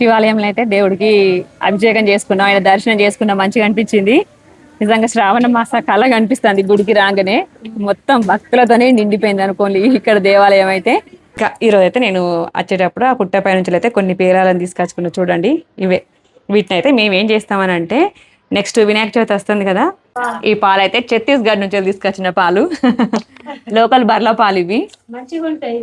శివాలయంలో అయితే దేవుడికి అభిషేకం చేసుకున్నాం, ఆయన దర్శనం చేసుకున్నాం, మంచిగా అనిపించింది. నిజంగా శ్రావణ మాస కళ కనిపిస్తుంది గుడికి రాగానే. మొత్తం భక్తులతోనే నిండిపోయింది అనుకోండి ఇక్కడ దేవాలయం అయితే. ఇంకా ఈరోజు అయితే నేను వచ్చేటప్పుడు ఆ పుట్టపై నుంచి అయితే కొన్ని పేరాలను తీసుకొచ్చుకున్నా. చూడండి ఇవే. వీటిని అయితే మేము ఏం చేస్తామని అంటే, నెక్స్ట్ వినాయక చవితి వస్తుంది కదా, ఈ పాలు అయితే ఛత్తీస్గఢ్ నుంచి తీసుకొచ్చిన పాలు. లోకల్ బర్ల పాలు ఇవి. మంచిగా ఉంటాయి.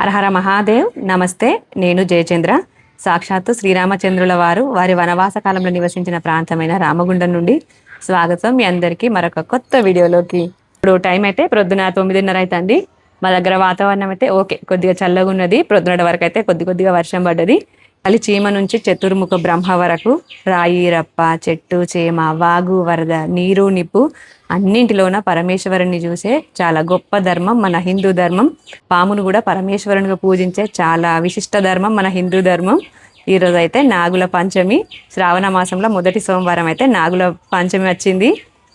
హరహర మహాదేవ్. నమస్తే, నేను జయచంద్ర. సాక్షాత్తు శ్రీరామచంద్రుల వారు వారి వనవాస కాలంలో నివసించిన ప్రాంతమైన రామగుండం నుండి స్వాగతం మీ అందరికీ మరొక కొత్త వీడియోలోకి. ఇప్పుడు టైం అయితే ప్రొద్దున 9:30 అవుతుంది. మా దగ్గర వాతావరణం అయితే ఓకే, కొద్దిగా చల్లగా ఉన్నది. ప్రొద్దున వరకు అయితే కొద్దిగా వర్షం పడ్డది. అలి చీమ నుంచి చతుర్ముఖ బ్రహ్మ వరకు రాయి రప్ప చెట్టు చేమ వాగు వరద నీరు నిప్పు అన్నింటిలోన పరమేశ్వరుని చూసే చాలా గొప్ప ధర్మం మన హిందూ ధర్మం. పామును కూడా పరమేశ్వరునిగా పూజించే చాలా విశిష్ట ధర్మం మన హిందూ ధర్మం. ఈరోజు అయితే నాగుల పంచమి, శ్రావణ మాసంలో మొదటి సోమవారం అయితే నాగుల పంచమి వచ్చింది.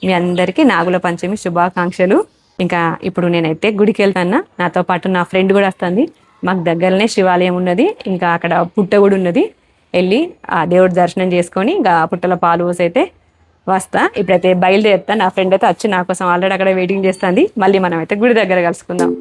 మీ అందరికీ నాగుల పంచమి శుభాకాంక్షలు. ఇంకా ఇప్పుడు నేనైతే గుడికి వెళ్తాను, నాతో పాటు నా ఫ్రెండ్ కూడా వస్తుంది. మాకు దగ్గరనే శివాలయం ఉన్నది, ఇంకా అక్కడ పుట్ట కూడా ఉన్నది. వెళ్ళి ఆ దేవుడి దర్శనం చేసుకొని ఇంకా పుట్టల పాలు పోసి అయితే వస్తా. ఇప్పుడైతే బయలుదేరుతా. నా ఫ్రెండ్ అయితే వచ్చి నా కోసం ఆల్రెడీ అక్కడ వెయిటింగ్ చేస్తుంది. మళ్ళీ మనం అయితే గుడి దగ్గర కలుసుకుందాం.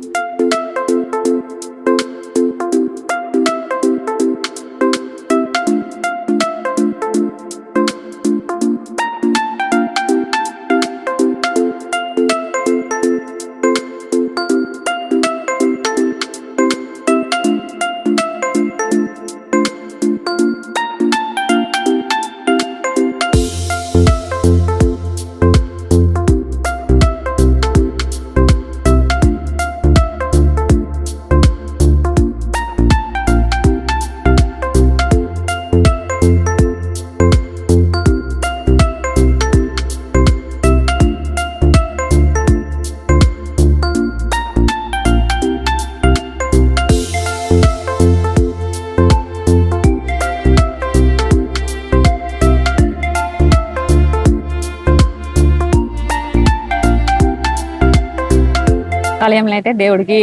ఆలయంలో అయితే దేవుడికి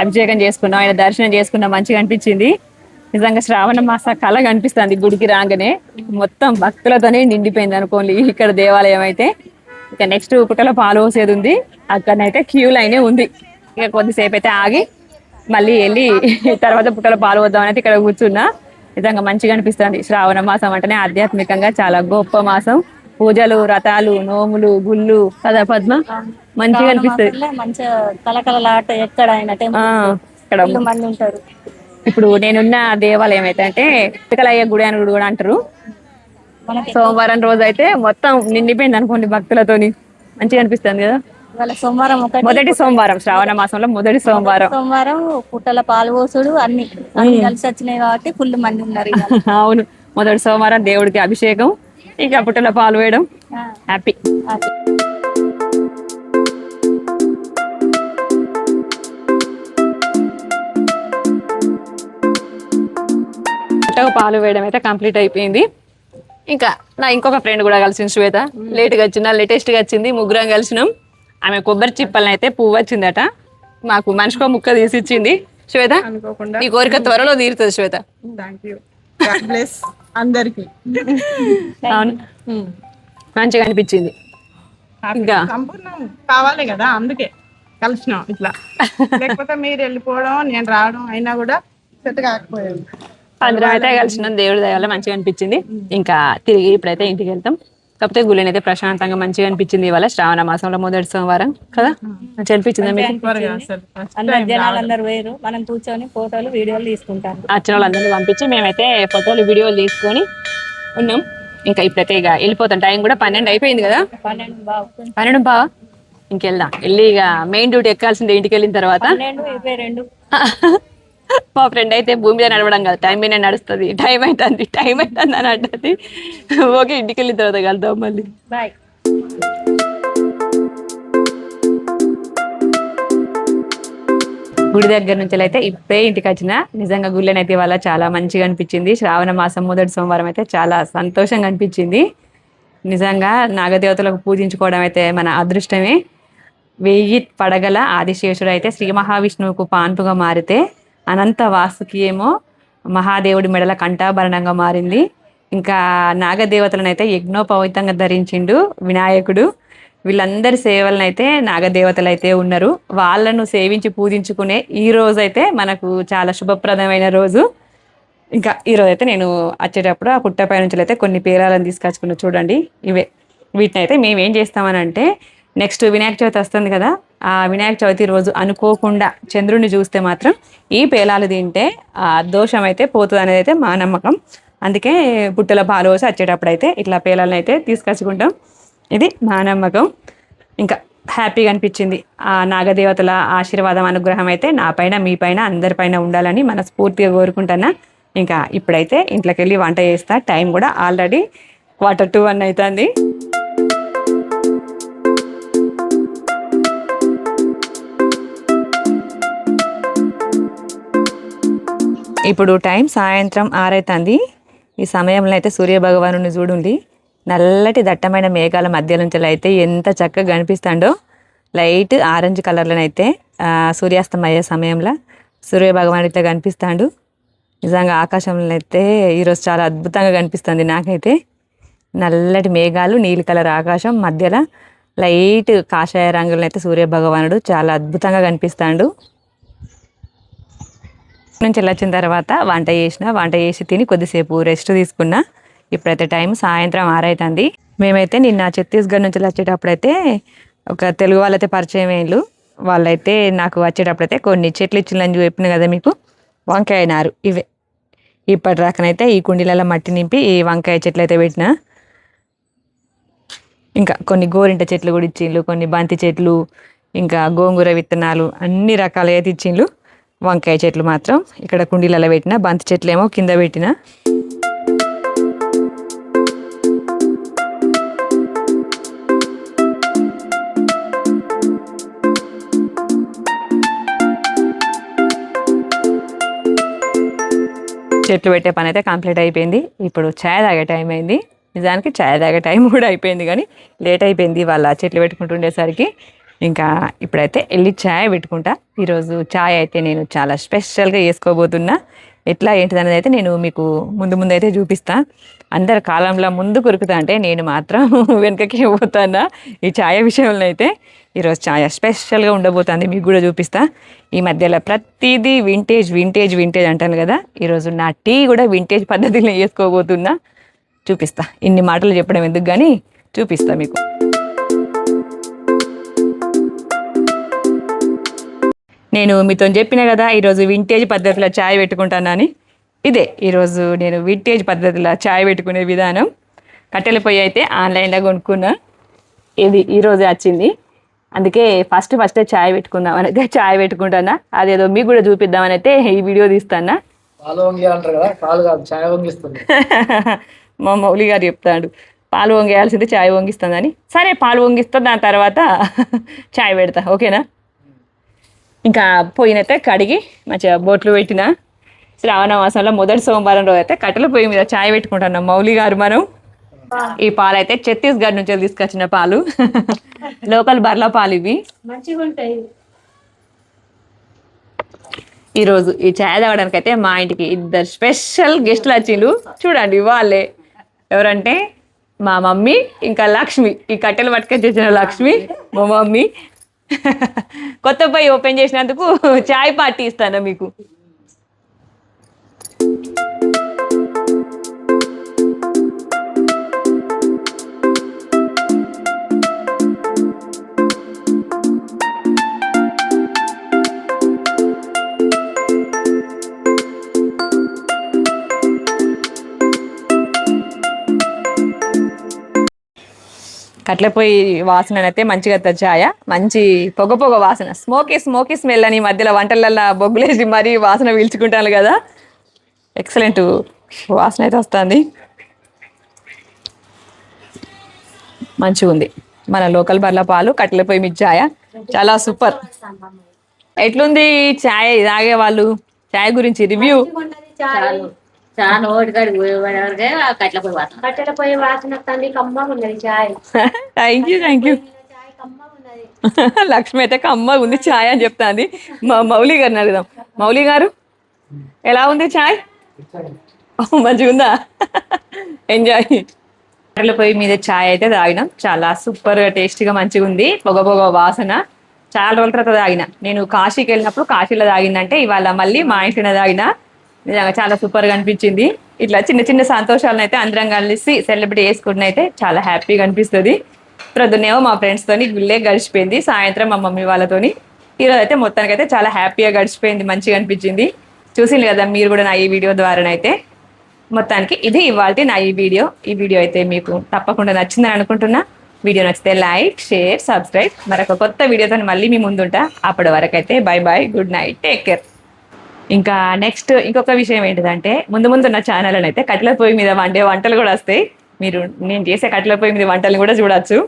అభిషేకం చేసుకున్నాం, ఆయన దర్శనం చేసుకున్నాం, మంచిగా అనిపించింది. నిజంగా శ్రావణ మాస కళ కనిపిస్తుంది గుడికి రాగానే. మొత్తం భక్తులతోనే నిండిపోయింది అనుకోండి ఇక్కడ దేవాలయం అయితే. ఇక నెక్స్ట్ పుట్టలో పాలు పోసేది ఉంది, అక్కడనైతే క్యూ లైనే ఉంది. ఇక కొద్దిసేపు అయితే ఆగి మళ్ళీ వెళ్ళి తర్వాత పుట్టలో పాలు పోద్దామని అయితే ఇక్కడ కూర్చున్నా. నిజంగా మంచిగా అనిపిస్తుంది. శ్రావణ మాసం అంటేనే ఆధ్యాత్మికంగా చాలా గొప్ప మాసం. పూజలు, వ్రతాలు, నోములు, గుళ్ళు కదా పద్మ, మంచిగా అనిపిస్తుంది. మంచిగా కలకలలాట ఎక్కడ మంది ఉంటారు. ఇప్పుడు నేనున్న దేవాలయం అయితే అంటే పికలయ్య గుడి అని కూడా అంటారు. సోమవారం రోజు అయితే మొత్తం నిండిపోయింది అనుకోండి భక్తులతోని, మంచిగా అనిపిస్తుంది కదా. సోమవారం మొదటి సోమవారం, శ్రావణ మాసంలో మొదటి సోమవారం పుట్టల పాలు పోసుడు అన్ని కలిసి వచ్చినాయి కాబట్టి ఫుల్ మంది ఉన్నారు. అవును, మొదటి సోమవారం దేవుడికి అభిషేకం, ఇక పుట్టల పాలు వేయడం. హ్యాపీ. పుట్టకు పాలు వేయడం అయితే కంప్లీట్ అయిపోయింది. ఇంకా నా ఇంకొక ఫ్రెండ్ కూడా కలిసింది, శ్వేత. లేట్గా వచ్చిందా, లేటెస్ట్గా వచ్చింది. ముగ్గురం కలిసినాం. ఆమె కొబ్బరి చిప్పల్ని అయితే పువ్వు వచ్చిందట, మాకు మనిషికో ముక్క తీసి ఇచ్చింది. శ్వేత, నీ కోరిక త్వరలో తీరుతుంది శ్వేత. అందరికి అవును, మంచిగా అనిపించింది. ఇంకా సంపూర్ణం కావాలి కదా, అందుకే కలిసినాం ఇట్లా. లేకపోతే మీరు వెళ్ళిపోవడం నేను రావడం అయినా కూడా సెట్ కాకపోయాడు. అందరం అయితే కలిసినాం. దేవుడి దయ వల్ల మంచిగా అనిపించింది. ఇంకా తిరిగి ఇప్పుడైతే ఇంటికి వెళ్తాం. కాకపోతే గుళ్ళని అయితే ప్రశాంతంగా మంచిగా అనిపించింది. ఇవాళ శ్రావణ మాసంలో మొదటి సోమవారం కదా, మంచిగా అనిపించింది. జనాలందరూ వేరు, మనం కూర్చొని ఫోటోలు వీడియోలు తీసుకుంటాం. వచ్చిన వాళ్ళందరినీ పంపించి మేమైతే ఫోటోలు వీడియోలు తీసుకొని ఉన్నాం. ఇంకా ఇప్పుడైతే ఇక వెళ్ళిపోతాం. టైం కూడా 12 అయిపోయింది కదా, 12 బావా. ఇంకెళ్దాం. వెళ్ళి ఇక మెయిన్ డ్యూటీ ఎక్కాల్సిందే ఇంటికి వెళ్ళిన తర్వాత. 12:22. మా ఫ్రెండ్ అయితే భూమి మీద నడవడం కాదు, టైం మీద నడుస్తుంది. టైం అవుతుంది అని అంటుంది. ఓకే, ఇంటికి వెళ్ళిన తర్వాత కలుద్దాం మళ్ళీ. బాయ్. గుడి దగ్గర నుంచి అయితే ఇప్పుడే ఇంటికి వచ్చిన. నిజంగా గుళ్ళని అయితే ఇవాళ చాలా మంచిగా అనిపించింది. శ్రావణ మాసం మొదటి సోమవారం అయితే చాలా సంతోషంగా అనిపించింది. నిజంగా నాగదేవతలకు పూజించుకోవడం అయితే మన అదృష్టమే. 1000 పడగల ఆదిశేషుడు అయితే శ్రీ మహావిష్ణువుకు పాన్పుగా మారితే, అనంత వాసుకి ఏమో మహాదేవుడి మెడల కంఠాభరణంగా మారింది. ఇంకా నాగదేవతలను అయితే యజ్ఞోపవీతంగా ధరించిండు వినాయకుడు. వీళ్ళందరి సేవలను అయితే నాగదేవతలు అయితే ఉన్నారు. వాళ్ళను సేవించి పూజించుకునే ఈ రోజు అయితే మనకు చాలా శుభప్రదమైన రోజు. ఇంకా ఈరోజు అయితే నేను వచ్చేటప్పుడు ఆ పుట్టపై నుంచి అయితే కొన్ని పేరాలను తీసుకొచ్చుకున్నా. చూడండి ఇవే. వీటిని అయితే మేము ఏం చేస్తామని అంటే నెక్స్ట్ వినాయక చవితి వస్తుంది కదా, ఆ వినాయక చవితి రోజు అనుకోకుండా చంద్రుడిని చూస్తే మాత్రం ఈ పేలాలు తింటే ఆ దోషం అయితే పోతుంది అనేది అయితే మా నమ్మకం. అందుకే పుట్టల పాలు పోసి వచ్చేటప్పుడు అయితే ఇట్లా పేలాలను అయితే తీసుకొచ్చుకుంటాం. ఇది మా నమ్మకం. ఇంకా హ్యాపీగా అనిపించింది. ఆ నాగదేవతల ఆశీర్వాదం అనుగ్రహం అయితే నా పైన మీ పైన అందరిపైన ఉండాలని మనస్ఫూర్తిగా కోరుకుంటున్నా. ఇంకా ఇప్పుడైతే ఇంట్లోకి వెళ్ళి వంట చేస్తా. టైం కూడా ఆల్రెడీ 1:45 అవుతుంది. ఇప్పుడు టైం సాయంత్రం 6 అవుతుంది. ఈ సమయంలో అయితే సూర్యభగవాను చూడండి, నల్లటి దట్టమైన మేఘాల మధ్య నుంచి అయితే ఎంత చక్కగా కనిపిస్తాడో. లైట్ ఆరెంజ్ కలర్లోనైతే సూర్యాస్తం అయ్యే సమయంలో సూర్యభగవాను ఇట్లా కనిపిస్తాడు. నిజంగా ఆకాశంలో అయితే ఈరోజు చాలా అద్భుతంగా కనిపిస్తుంది నాకైతే. నల్లటి మేఘాలు, నీలి కలర్ ఆకాశం, మధ్యలో లైట్ కాషాయ రంగులను అయితే సూర్యభగవానుడు చాలా అద్భుతంగా కనిపిస్తాడు. నుంచి వచ్చిన తర్వాత వంట చేసి తిని కొద్దిసేపు రెస్ట్ తీసుకున్నా. ఇప్పుడైతే టైం సాయంత్రం 6 అవుతుంది. మేమైతే నిన్న ఛత్తీస్గఢ్ నుంచి వచ్చేటప్పుడైతే ఒక తెలుగు వాళ్ళైతే పరిచయం అయ్యారు. వాళ్ళైతే నాకు వచ్చేటప్పుడైతే కొన్ని చెట్లు ఇచ్చిందని చెప్పిన కదా మీకు, వంకాయ నారు ఇవే. ఇప్పటి రాకనైతే ఈ కుండీలలో మట్టి నింపి ఈ వంకాయ చెట్లు అయితే పెట్టిన. ఇంకా కొన్ని గోరింట చెట్లు కూడా ఇచ్చిండ్రు, కొన్ని బంతి చెట్లు, ఇంకా గోంగూర విత్తనాలు అన్ని రకాలుగా అయితే ఇచ్చిండ్రు. వంకాయ చెట్లు మాత్రం ఇక్కడ కుండీలలో పెట్టిన, బంతి చెట్లు ఏమో కింద పెట్టిన. చెట్లు పెట్టే పని అయితే కంప్లీట్ అయిపోయింది. ఇప్పుడు ఛాయ్ తాగే టైం అయింది. నిజానికి ఛాయ్ తాగే టైం కూడా అయిపోయింది, కానీ లేట్ అయిపోయింది వాళ్ళ చెట్లు పెట్టుకుంటుండేసరికి. ఇంకా ఇప్పుడైతే వెళ్ళి ఛాయ్ పెట్టుకుంటా. ఈరోజు ఛాయ్ అయితే నేను చాలా స్పెషల్గా చేసుకోబోతున్నా. ఎట్లా ఏంటిదనేది అయితే నేను మీకు ముందు అయితే చూపిస్తా. అందరు కాలంలో ముందు కొరుకుతా అంటే నేను మాత్రం వెనకకి పోతానా ఈ ఛాయ్ విషయంలో అయితే. ఈరోజు ఛాయ్ స్పెషల్గా ఉండబోతుంది, మీకు కూడా చూపిస్తా. ఈ మధ్యలో ప్రతిదీ వింటేజ్ అంటాను కదా, ఈరోజు నా టీ కూడా వింటేజ్ పద్ధతిలో చేసుకోబోతున్నా. చూపిస్తా. ఇన్ని మాటలు చెప్పడం ఎందుకు కానీ చూపిస్తా మీకు. నేను మీతో చెప్పిన కదా ఈరోజు వింటేజ్ పద్ధతిలో ఛాయ్ పెట్టుకుంటానని. ఇదే ఈరోజు నేను వింటేజ్ పద్ధతిలో ఛాయ్ పెట్టుకునే విధానం. కట్టెల పొయ్యి అయితే ఆన్లైన్లో కొనుక్కున్నా. ఇది ఈరోజే వచ్చింది. అందుకే ఫస్టే ఛాయ్ పెట్టుకుందామని అయితే ఛాయ్ పెట్టుకుంటానా. అదేదో మీకు కూడా చూపిద్దామని అయితే ఈ వీడియో తీస్తానా. మా మౌలి గారు చెప్తాడు పాలు వంగేయాల్సింది ఛాయ్ వంగిస్తుందని. సరే పాలు వంగిస్తా, దాని తర్వాత ఛాయ్ పెడతా, ఓకేనా. ఇంకా పొయ్యినైతే కడిగి మంచిగా బొట్లు పెట్టిన. శ్రావణ మాసంలో మొదటి సోమవారం రోజు అయితే కట్టెల పొయ్యి మీద ఛాయ్ పెట్టుకుంటున్నాం మౌలి గారు మనం. ఈ పాలు అయితే ఛత్తీస్గఢ్ నుంచి తీసుకొచ్చిన పాలు, లోకల్ బర్ల పాలు ఇవి. మంచిగా ఉంటాయి. ఈరోజు ఈ ఛాయ్ తాగడానికి అయితే మా ఇంటికి 2 స్పెషల్ గెస్టులు వచ్చిండ్రు. చూడండి వాళ్ళే ఎవరంటే మా మమ్మీ ఇంకా లక్ష్మి. ఈ కట్టెలు పట్టుకొని తెచ్చిన లక్ష్మి మా మమ్మీ. కొత్త పొయ్యి ఓపెన్ చేసినందుకు ఛాయ్ పార్టీ ఇస్తాను మీకు. కట్ల పొయ్యి వాసన అయితే మంచిగా ఛాయ, మంచి పొగ వాసన, స్మోకీ స్మెల్ అని మధ్యలో వంటలల్లో బొగ్గులేసి మరీ వాసన పీల్చుకుంటాను కదా. ఎక్సలెంట్ వాసన అయితే వస్తుంది, మంచిగా ఉంది. మన లోకల్ బర్ల పాలు కట్టెల పొయ్యి మీద ఛాయ చాలా సూపర్. ఎట్లుంది ఛాయ్ తాగే వాళ్ళు? ఛాయ్ గురించి రివ్యూ. చాలా కట్టెల పొయ్యి వాసన వస్తుంది, కమ్మగా ఉన్నది ఛాయ్. Thank you. లక్ష్మి అయితే కమ్మగా ఉంది ఛాయ్ అని చెప్తాంది. మా మౌలి గారిని అడుగుదాం. మౌలి గారు ఎలా ఉంది ఛాయ్? మంచిగా ఉందా? ఎంజాయ్. కట్టెల పొయ్యి మీద చాయ్ అయితే తాగినాం. చాలా సూపర్ గా టేస్టీగా మంచిగా ఉంది. పొగ పొగ వాసన. చాలా రోజుల తర్వాత తాగిన. నేను కాశీకి వెళ్ళినప్పుడు కాశీలో తాగిందంటే ఇవాళ మళ్ళీ మా ఇంటిలో తాగిన. నిజంగా చాలా సూపర్ గా అనిపించింది. ఇట్లా చిన్న చిన్న సంతోషాలను అయితే అందరం కలిసి సెలబ్రేట్ చేసుకుంటే అయితే చాలా హ్యాపీగా అనిపిస్తుంది. ప్రొద్దునేమో మా ఫ్రెండ్స్ తోని గుళ్ళే గడిచిపోయింది. సాయంత్రం మా మమ్మీ వాళ్ళతోని. ఈరోజు అయితే మొత్తానికి అయితే చాలా హ్యాపీగా గడిచిపోయింది. మంచిగా అనిపించింది. చూసింది కదా మీరు కూడా నా ఈ వీడియో ద్వారానైతే. మొత్తానికి ఇది ఇవాల్టి నా ఈ వీడియో అయితే మీకు తప్పకుండా నచ్చిందని అనుకుంటున్నా. వీడియో నచ్చితే లైక్, షేర్, సబ్స్క్రైబ్. మరొక కొత్త వీడియోతో మళ్ళీ మీ ముందుంటా. అప్పటి వరకు అయితే by by, good night, take care. ఇంకా నెక్స్ట్ ఇంకొక విషయం ఏంటిదంటే ముందు నా ఛానల్ అయితే కట్టెల పొయ్యి మీద వండే వంటలు కూడా వస్తాయి. మీరు నేను చేసే కట్టెల పొయ్యి మీద వంటలు కూడా చూడొచ్చు.